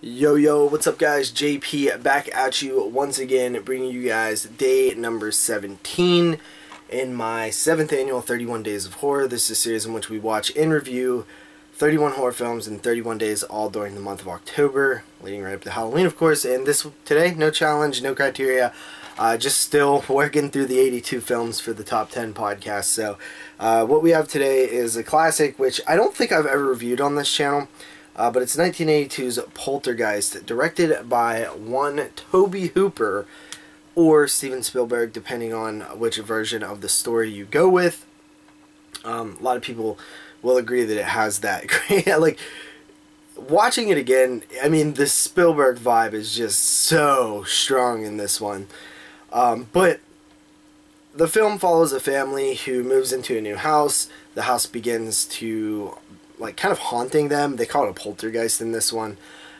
Yo, what's up guys? JP back at you once again, bringing you guys day number 17 in my 7th annual 31 Days of Horror. This is a series in which we watch and review 31 horror films in 31 days, all during the month of October, leading right up to Halloween, of course. And today, no challenge, no criteria, just still working through the 82 films for the top 10 podcast. So what we have today is a classic, which I don't think I've ever reviewed on this channel. But it's 1982's Poltergeist, directed by one Tobe Hooper or Steven Spielberg, depending on which version of the story you go with. A lot of people will agree that it has that great, like, watching it again, I mean, the Spielberg vibe is just so strong in this one. But the film follows a family who moves into a new house. The house begins to, like, kind of haunting them. They call it a poltergeist in this one,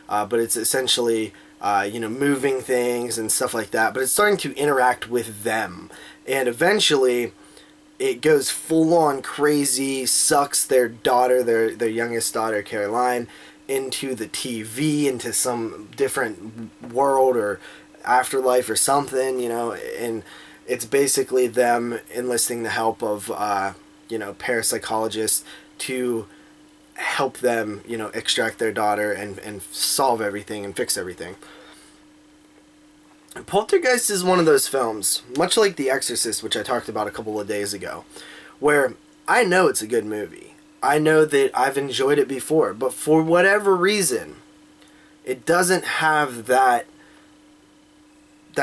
but it's essentially moving things and stuff like that, but it's starting to interact with them, and eventually it goes full on crazy, sucks their daughter, their youngest daughter Caroline, into the TV, into some different world or afterlife or something, and it's basically them enlisting the help of parapsychologists to help them, extract their daughter and solve everything and fix everything. Poltergeist is one of those films, much like The Exorcist, which I talked about a couple of days ago, where I know it's a good movie. I know that I've enjoyed it before, but for whatever reason, it doesn't have that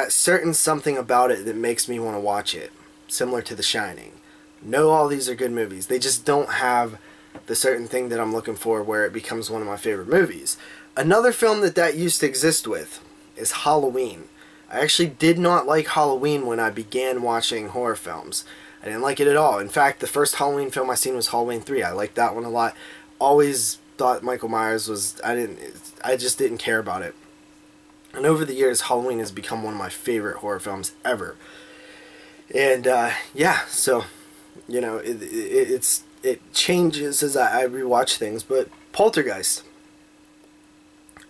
certain something about it that makes me want to watch it, similar to The Shining. No, all these are good movies. They just don't have the certain thing that I'm looking for where it becomes one of my favorite movies. Another film that used to exist with is Halloween. I actually did not like Halloween when I began watching horror films. I didn't like it at all. In fact, the first Halloween film I seen was Halloween 3. I liked that one a lot. Always thought Michael Myers was, I just didn't care about it. And over the years, Halloween has become one of my favorite horror films ever. And yeah, so, it changes as I rewatch things, but Poltergeist,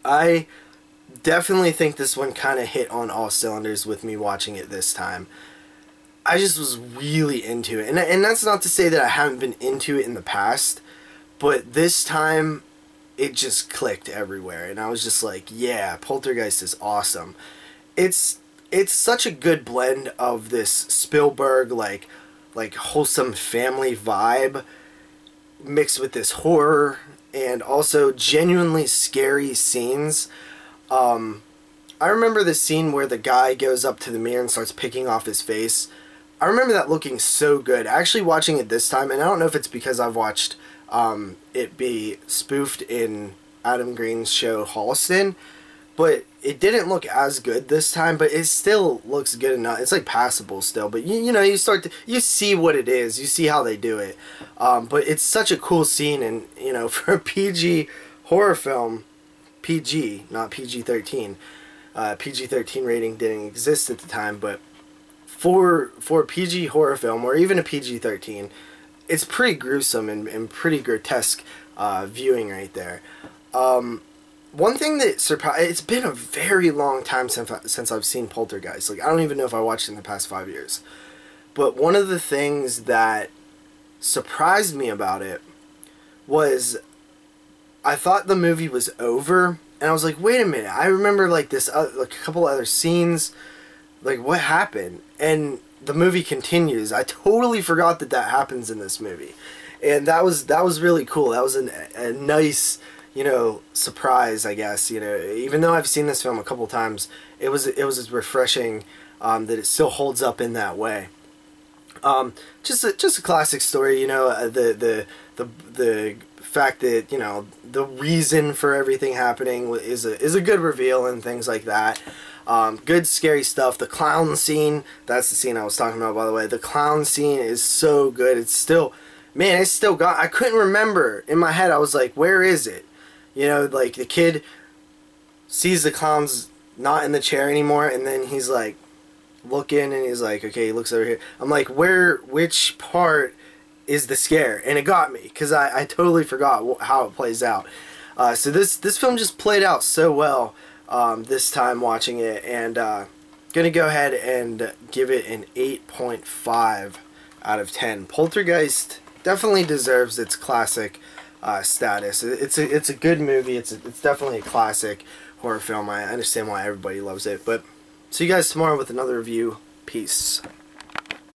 I definitely think this one kind of hit on all cylinders with me watching it this time. I just was really into it, and that's not to say that I haven't been into it in the past, but this time it just clicked everywhere, and I was just like, yeah, Poltergeist is awesome. It's such a good blend of this Spielberg like wholesome family vibe mixed with this horror and also genuinely scary scenes. I remember the scene where the guy goes up to the mirror and starts picking off his face. I remember that looking so good. Actually watching it this time, and I don't know if it's because I've watched it be spoofed in Adam Green's show Holliston, but it didn't look as good this time, but it still looks good enough. It's like passable still, but you see what it is, you see how they do it. But it's such a cool scene, and for a PG horror film, PG, not PG-13. PG-13 rating didn't exist at the time, but for a PG horror film, or even a PG-13, it's pretty gruesome and pretty grotesque viewing right there. One thing that surprised, it's been a very long time since I've seen Poltergeist. Like, I don't even know if I watched it in the past 5 years. But one of the things that surprised me about it was I thought the movie was over, and I was like, wait a minute, I remember like this like a couple other scenes, like what happened? And the movie continues. I totally forgot that happens in this movie, and that was really cool. That was a nice, surprise, I guess. Even though I've seen this film a couple times, it was refreshing that it still holds up in that way. Just a classic story. The fact that the reason for everything happening is a good reveal and things like that. Good scary stuff. The clown scene, that's the scene I was talking about, by the way. The clown scene is so good. It's still, man, it's still got, I couldn't remember. In my head, I was like, where is it? Like the kid sees the clown's not in the chair anymore, and then he's like looking, and he's like, okay, he looks over here. I'm like, which part is the scare? And it got me, because I totally forgot how it plays out. So this film just played out so well this time watching it, and gonna go ahead and give it an 8.5 out of 10. Poltergeist definitely deserves its classic status. It's a good movie. It's definitely a classic horror film. I understand why everybody loves it. But see you guys tomorrow with another review. Peace.